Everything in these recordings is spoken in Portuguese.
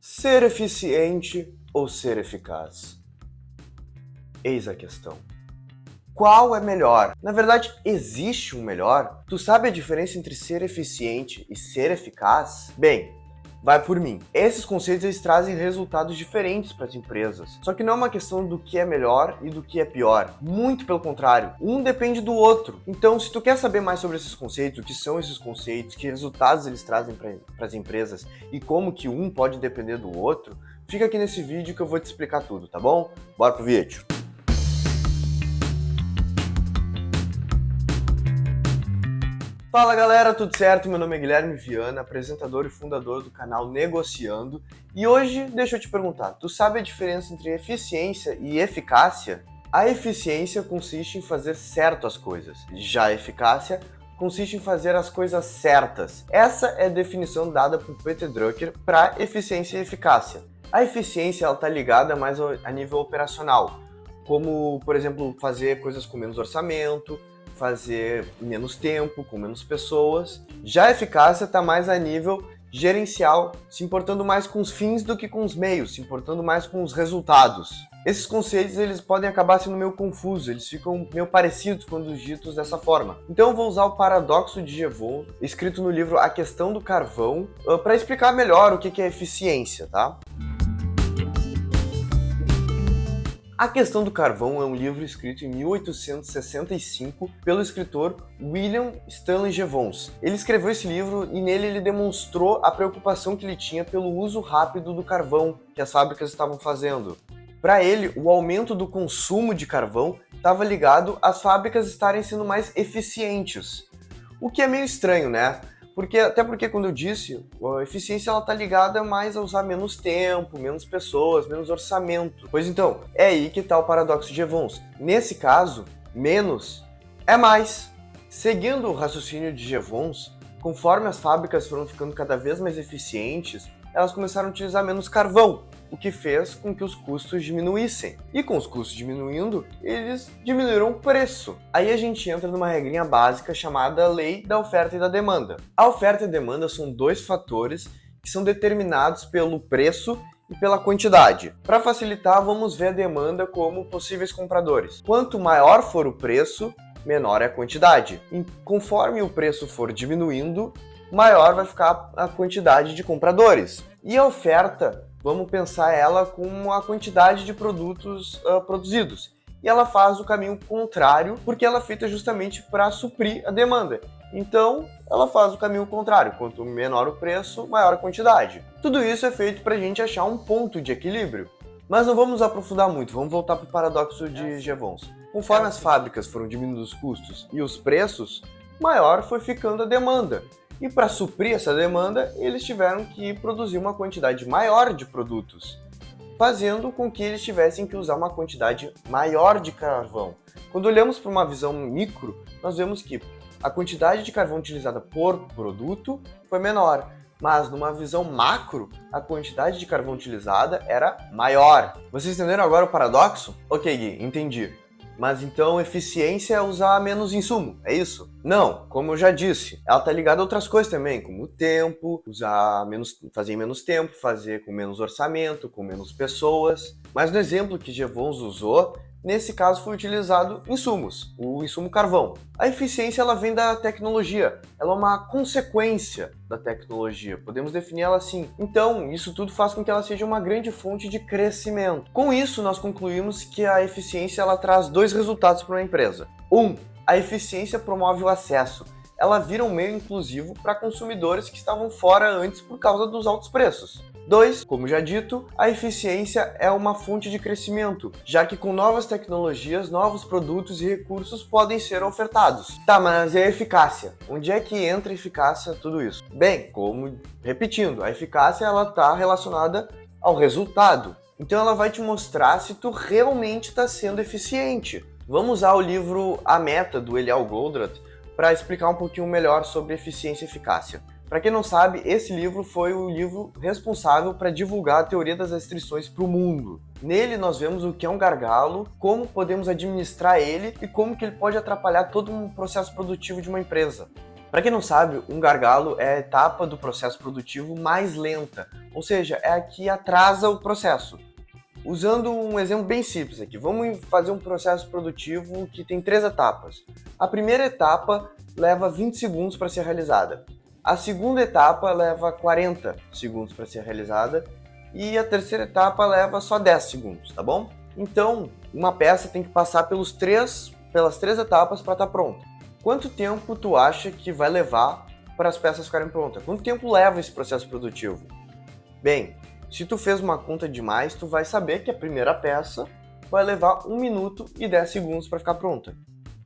Ser eficiente ou ser eficaz? Eis a questão. Qual é melhor? Na verdade, existe um melhor? Tu sabe a diferença entre ser eficiente e ser eficaz? Bem, vai por mim. Esses conceitos eles trazem resultados diferentes para as empresas. Só que não é uma questão do que é melhor e do que é pior. Muito pelo contrário, um depende do outro. Então, se tu quer saber mais sobre esses conceitos, o que são esses conceitos, que resultados eles trazem para as empresas e como que um pode depender do outro, fica aqui nesse vídeo que eu vou te explicar tudo, tá bom? Bora pro vídeo. Fala galera, tudo certo? Meu nome é Guilherme Viana, apresentador e fundador do canal Negociando, e hoje deixa eu te perguntar, tu sabe a diferença entre eficiência e eficácia? A eficiência consiste em fazer certo as coisas, já a eficácia consiste em fazer as coisas certas. Essa é a definição dada por Peter Drucker para eficiência e eficácia. A eficiência está ligada mais a nível operacional, como, por exemplo, fazer coisas com menos orçamento, fazer em menos tempo, com menos pessoas. Já a eficácia está mais a nível gerencial, se importando mais com os fins do que com os meios, se importando mais com os resultados. Esses conceitos eles podem acabar sendo meio confusos, eles ficam meio parecidos quando ditos dessa forma. Então eu vou usar o paradoxo de Jevons, escrito no livro A Questão do Carvão, para explicar melhor o que é eficiência, tá? A Questão do Carvão é um livro escrito em 1865 pelo escritor William Stanley Jevons. Ele escreveu esse livro e nele ele demonstrou a preocupação que ele tinha pelo uso rápido do carvão que as fábricas estavam fazendo. Para ele, o aumento do consumo de carvão estava ligado às fábricas estarem sendo mais eficientes. O que é meio estranho, né? Até porque, quando eu disse, a eficiência está ligada mais a usar menos tempo, menos pessoas, menos orçamento. Pois então, é aí que está o paradoxo de Jevons. Nesse caso, menos é mais. Seguindo o raciocínio de Jevons, conforme as fábricas foram ficando cada vez mais eficientes, elas começaram a utilizar menos carvão, o que fez com que os custos diminuíssem. E com os custos diminuindo, eles diminuíram o preço. Aí a gente entra numa regrinha básica chamada lei da oferta e da demanda. A oferta e a demanda são dois fatores que são determinados pelo preço e pela quantidade. Para facilitar, vamos ver a demanda como possíveis compradores. Quanto maior for o preço, menor é a quantidade. E conforme o preço for diminuindo, maior vai ficar a quantidade de compradores. E a oferta, vamos pensar ela como a quantidade de produtos produzidos. E ela faz o caminho contrário, porque ela é feita justamente para suprir a demanda. Então, ela faz o caminho contrário. Quanto menor o preço, maior a quantidade. Tudo isso é feito para a gente achar um ponto de equilíbrio. Mas não vamos aprofundar muito, vamos voltar para o paradoxo de Jevons. Conforme as fábricas foram diminuindo os custos e os preços, maior foi ficando a demanda. E para suprir essa demanda, eles tiveram que produzir uma quantidade maior de produtos, fazendo com que eles tivessem que usar uma quantidade maior de carvão. Quando olhamos para uma visão micro, nós vemos que a quantidade de carvão utilizada por produto foi menor, mas numa visão macro, a quantidade de carvão utilizada era maior. Vocês entenderam agora o paradoxo? Ok, Gui, entendi. Mas então eficiência é usar menos insumo, é isso? Não, como eu já disse, ela está ligada a outras coisas também, como o tempo, fazer em menos tempo, fazer com menos orçamento, com menos pessoas. Mas no exemplo que Jevons usou, nesse caso foi utilizado insumos, o insumo carvão. A eficiência ela vem da tecnologia, ela é uma consequência da tecnologia, podemos definir ela assim. Então, isso tudo faz com que ela seja uma grande fonte de crescimento. Com isso, nós concluímos que a eficiência ela traz dois resultados para uma empresa. A eficiência promove o acesso. Ela vira um meio inclusivo para consumidores que estavam fora antes por causa dos altos preços. 2, como já dito, a eficiência é uma fonte de crescimento, já que com novas tecnologias, novos produtos e recursos podem ser ofertados. Tá, mas e a eficácia? Onde é que entra a eficácia tudo isso? Bem, repetindo, a eficácia ela está relacionada ao resultado. Então ela vai te mostrar se tu realmente está sendo eficiente. Vamos usar o livro A Meta, do Eliel Goldratt, para explicar um pouquinho melhor sobre eficiência e eficácia. Para quem não sabe, esse livro foi o livro responsável para divulgar a teoria das restrições para o mundo. Nele nós vemos o que é um gargalo, como podemos administrar ele e como que ele pode atrapalhar todo um processo produtivo de uma empresa. Para quem não sabe, um gargalo é a etapa do processo produtivo mais lenta, ou seja, é a que atrasa o processo. Usando um exemplo bem simples aqui, vamos fazer um processo produtivo que tem 3 etapas. A primeira etapa leva 20 segundos para ser realizada. A segunda etapa leva 40 segundos para ser realizada. E a terceira etapa leva só 10 segundos, tá bom? Então, uma peça tem que passar pelas três etapas para estar pronta. Quanto tempo tu acha que vai levar para as peças ficarem prontas? Quanto tempo leva esse processo produtivo? Bem, se tu fez uma conta demais, tu vai saber que a primeira peça vai levar 1 minuto e 10 segundos para ficar pronta.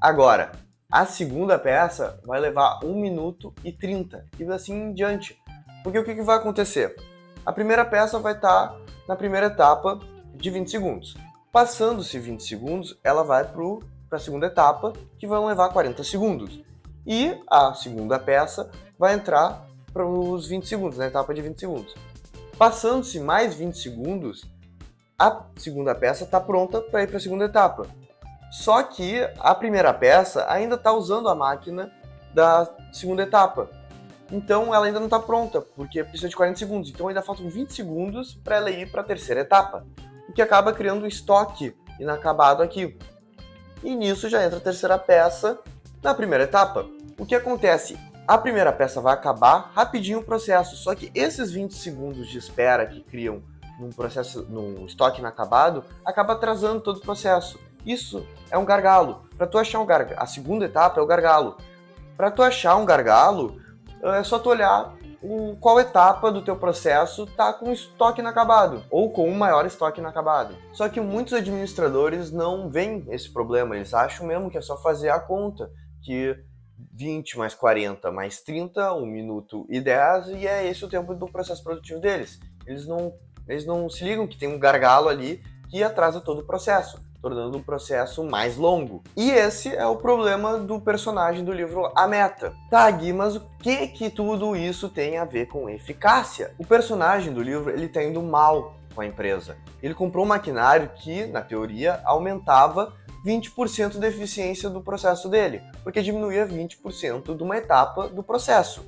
Agora, a segunda peça vai levar 1 minuto e 30 e assim em diante. Porque o que vai acontecer? A primeira peça vai estar na primeira etapa de 20 segundos. Passando-se 20 segundos, ela vai para a segunda etapa, que vai levar 40 segundos. E a segunda peça vai entrar para os 20 segundos, na etapa de 20 segundos. Passando-se mais 20 segundos, a segunda peça está pronta para ir para a segunda etapa. Só que a primeira peça ainda está usando a máquina da segunda etapa. Então ela ainda não está pronta, porque precisa de 40 segundos. Então ainda faltam 20 segundos para ela ir para a terceira etapa, o que acaba criando um estoque inacabado aqui. E nisso já entra a terceira peça na primeira etapa. O que acontece? A primeira peça vai acabar rapidinho o processo, só que esses 20 segundos de espera que criam num estoque inacabado, acaba atrasando todo o processo. Isso é um gargalo. Para tu achar a segunda etapa é o gargalo. Para tu achar um gargalo, é só tu olhar qual etapa do teu processo está com estoque inacabado, ou com um maior estoque inacabado. Só que muitos administradores não veem esse problema, eles acham mesmo que é só fazer a conta, que 20 mais 40 mais 30, 1 minuto e 10, e é esse o tempo do processo produtivo deles. Eles não se ligam que tem um gargalo ali que atrasa todo o processo, tornando um processo mais longo. E esse é o problema do personagem do livro A Meta. Tá, Gui, mas o que tudo isso tem a ver com eficácia? O personagem do livro, ele tá indo mal com a empresa. Ele comprou um maquinário que, na teoria, aumentava 20% da eficiência do processo dele, porque diminuía 20% de uma etapa do processo.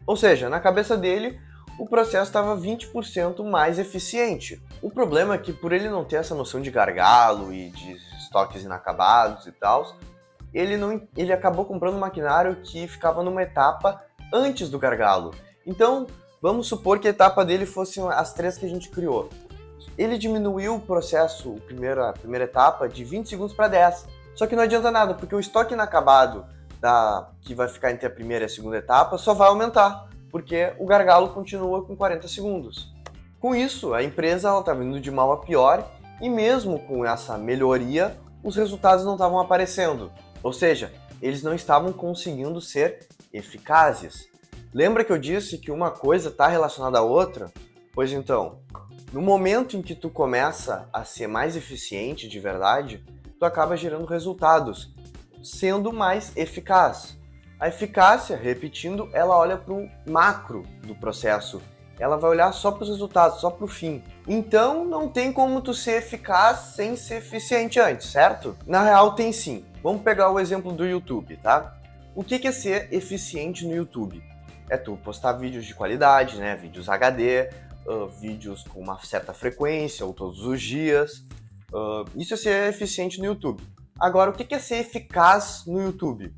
Ou seja, na cabeça dele, o processo estava 20% mais eficiente. O problema é que, por ele não ter essa noção de gargalo e de estoques inacabados e tal, ele acabou comprando um maquinário que ficava numa etapa antes do gargalo. Então, vamos supor que a etapa dele fossem as 3 que a gente criou. Ele diminuiu o processo, a primeira etapa, de 20 segundos para 10. Só que não adianta nada, porque o estoque inacabado que vai ficar entre a primeira e a segunda etapa só vai aumentar, porque o gargalo continua com 40 segundos. Com isso, a empresa está indo de mal a pior, e mesmo com essa melhoria, os resultados não estavam aparecendo. Ou seja, eles não estavam conseguindo ser eficazes. Lembra que eu disse que uma coisa está relacionada à outra? Pois então, no momento em que tu começa a ser mais eficiente de verdade, tu acaba gerando resultados, sendo mais eficaz. A eficácia, repetindo, ela olha para o macro do processo. Ela vai olhar só para os resultados, só para o fim. Então, não tem como tu ser eficaz sem ser eficiente antes, certo? Na real, tem sim. Vamos pegar o exemplo do YouTube, tá? O que é ser eficiente no YouTube? É tu postar vídeos de qualidade, né? Vídeos HD, vídeos com uma certa frequência ou todos os dias. Isso é ser eficiente no YouTube. Agora, o que é ser eficaz no YouTube?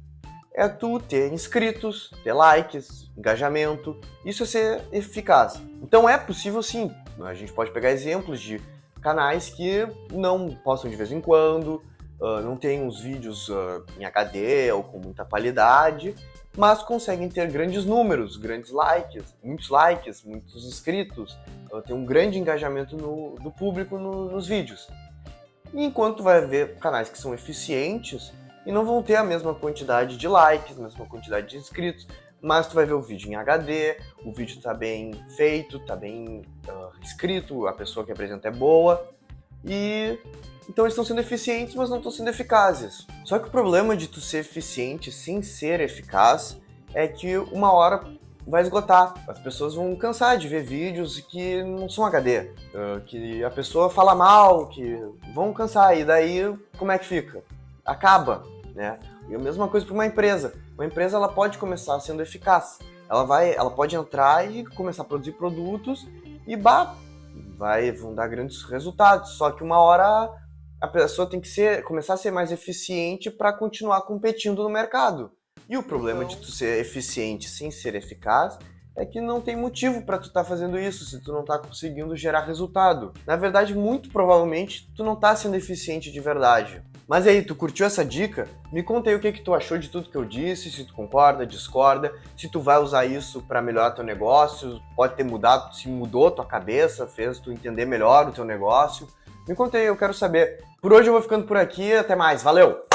É tu ter inscritos, ter likes, engajamento. Isso é ser eficaz. Então é possível sim. A gente pode pegar exemplos de canais que não postam de vez em quando, não tem os vídeos em HD ou com muita qualidade, mas conseguem ter grandes números, grandes likes, muitos inscritos, tem um grande engajamento do público nos vídeos. E enquanto tu vai ver canais que são eficientes e não vão ter a mesma quantidade de likes, a mesma quantidade de inscritos, mas tu vai ver o vídeo em HD, o vídeo está bem feito, está bem escrito, a pessoa que apresenta é boa, e então eles estão sendo eficientes, mas não estão sendo eficazes. Só que o problema de tu ser eficiente sem ser eficaz é que uma hora vai esgotar. As pessoas vão cansar de ver vídeos que não são HD, que a pessoa fala mal, que vão cansar, e daí como é que fica? Acaba, né? E a mesma coisa para uma empresa. Uma empresa ela pode começar sendo eficaz. Ela pode entrar e começar a produzir produtos e vão dar grandes resultados. Só que uma hora a pessoa tem que começar a ser mais eficiente para continuar competindo no mercado. E o problema de tu ser eficiente sem ser eficaz é que não tem motivo para tu estar fazendo isso se tu não tá conseguindo gerar resultado. Na verdade, muito provavelmente, tu não tá sendo eficiente de verdade. Mas e aí, tu curtiu essa dica? Me conta aí o que tu achou de tudo que eu disse, se tu concorda, discorda, se tu vai usar isso para melhorar teu negócio, pode ter mudado, se mudou tua cabeça, fez tu entender melhor o teu negócio. Me conta aí, eu quero saber. Por hoje eu vou ficando por aqui, até mais, valeu!